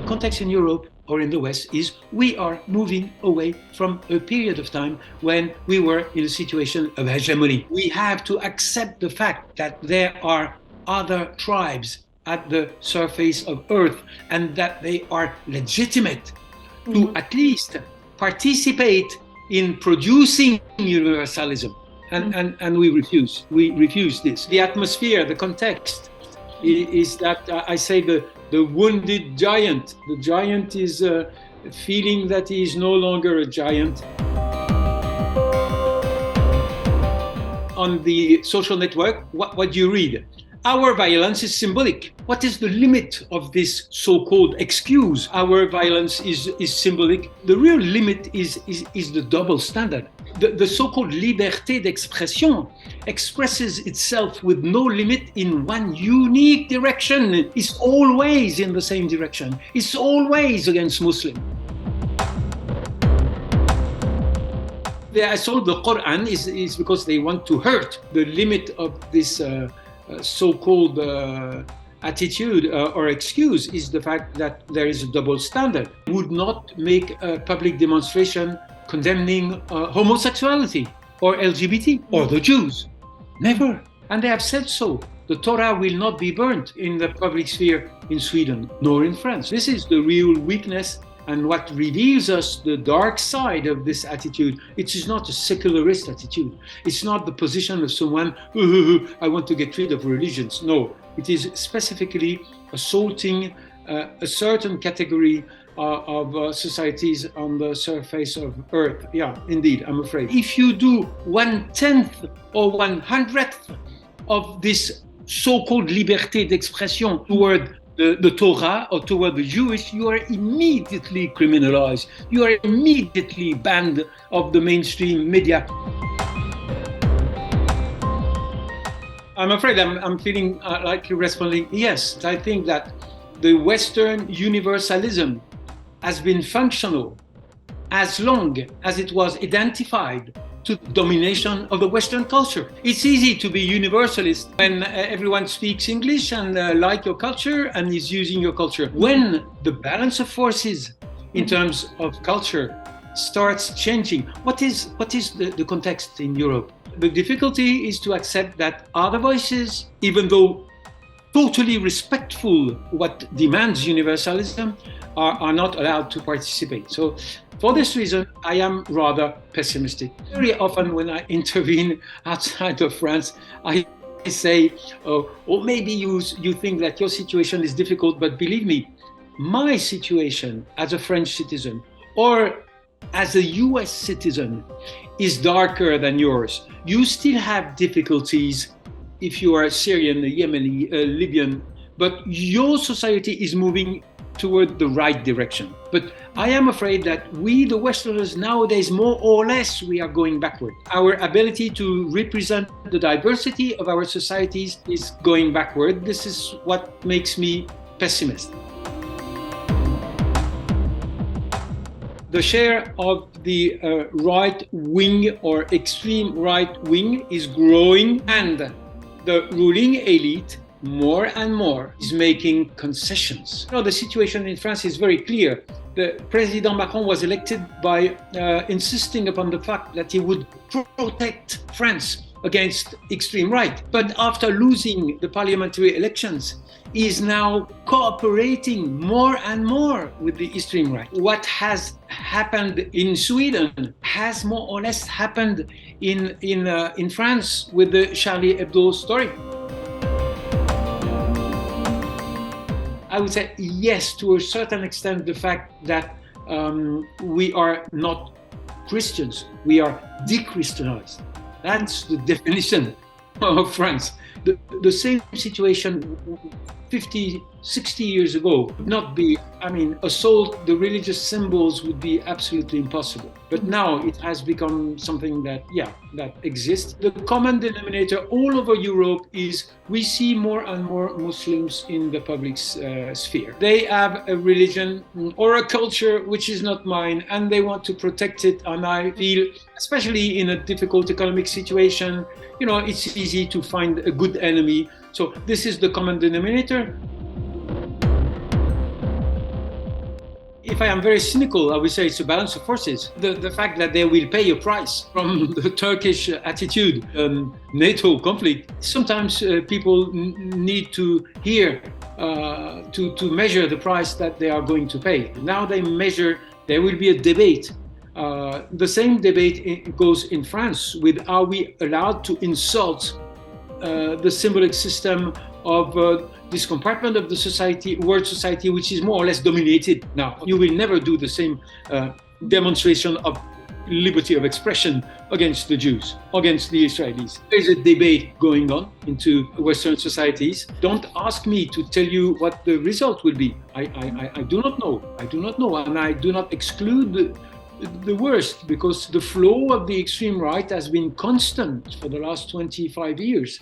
context in Europe or in the West is we are moving away from a period of time when we were in a situation of hegemony. We have to accept the fact that there are other tribes at the surface of Earth and that they are legitimate to at least participate in producing universalism. And we refuse. We refuse this. The atmosphere, the context is that I say the wounded giant. The giant is feeling that he is no longer a giant. On the social network, what do you read? Our violence is symbolic. What is the limit of this so-called excuse? Our violence is symbolic. The real limit is the double standard. The so-called liberté d'expression expresses itself with no limit in one unique direction. It's always in the same direction. It's always against Muslims. I saw the Quran is because they want to hurt. The limit of this so-called attitude or excuse is the fact that there is a double standard. Would not make a public demonstration condemning homosexuality or LGBT or the Jews. Never. And they have said so. The Torah will not be burnt in the public sphere in Sweden nor in France. This is the real weakness and what reveals us the dark side of this attitude. It is not a secularist attitude. It's not the position of someone, I want to get rid of religions. No, it is specifically assaulting a certain category of societies on the surface of Earth. Yeah, indeed, I'm afraid. If you do 1/10 or 1/100th of this so-called liberté d'expression toward the Torah or toward the Jewish, you are immediately criminalized. You are immediately banned of the mainstream media. I'm afraid I'm feeling like responding, yes. I think that the Western universalism has been functional as long as it was identified to domination of the Western culture. It's easy to be universalist when everyone speaks English and like your culture and is using your culture. When the balance of forces in terms of culture starts changing, what is the context in Europe? The difficulty is to accept that other voices, even though totally respectful what demands universalism, are not allowed to participate. So for this reason, I am rather pessimistic. Very often when I intervene outside of France, I say, oh maybe you think that your situation is difficult, but believe me, my situation as a French citizen or as a US citizen is darker than yours. You still have difficulties if you are Syrian, Yemeni, Libyan, but your society is moving toward the right direction. But I am afraid that we, the Westerners, nowadays, more or less, we are going backward. Our ability to represent the diversity of our societies is going backward. This is what makes me pessimist. The share of the right wing or extreme right wing is growing, and the ruling elite more and more is making concessions. The situation in France is very clear. The President Macron was elected by insisting upon the fact that he would protect France against extreme right. But after losing the parliamentary elections, he is now cooperating more and more with the extreme right. What has happened in Sweden has more or less happened in France with the Charlie Hebdo story. I would say yes, to a certain extent, the fact that we are not Christians, we are de-Christianized. That's the definition of France. The same situation 50, 60 years ago would not be, assault the religious symbols would be absolutely impossible. But now it has become something that exists. The common denominator all over Europe is we see more and more Muslims in the public sphere. They have a religion or a culture which is not mine, and they want to protect it. And I feel, especially in a difficult economic situation, it's easy to find a good enemy. So this is the common denominator. If I am very cynical, I would say it's a balance of forces. The fact that they will pay a price from the Turkish attitude, NATO conflict. Sometimes people need to hear, to measure the price that they are going to pay. Now they measure, there will be a debate. The same debate goes in France with, are we allowed to insult the symbolic system of this compartment of the society, world society, which is more or less dominated now. You will never do the same demonstration of liberty of expression against the Jews, against the Israelis. There's a debate going on into Western societies. Don't ask me to tell you what the result will be. I do not know. I do not know, and I do not exclude the worst, because the flow of the extreme right has been constant for the last 25 years.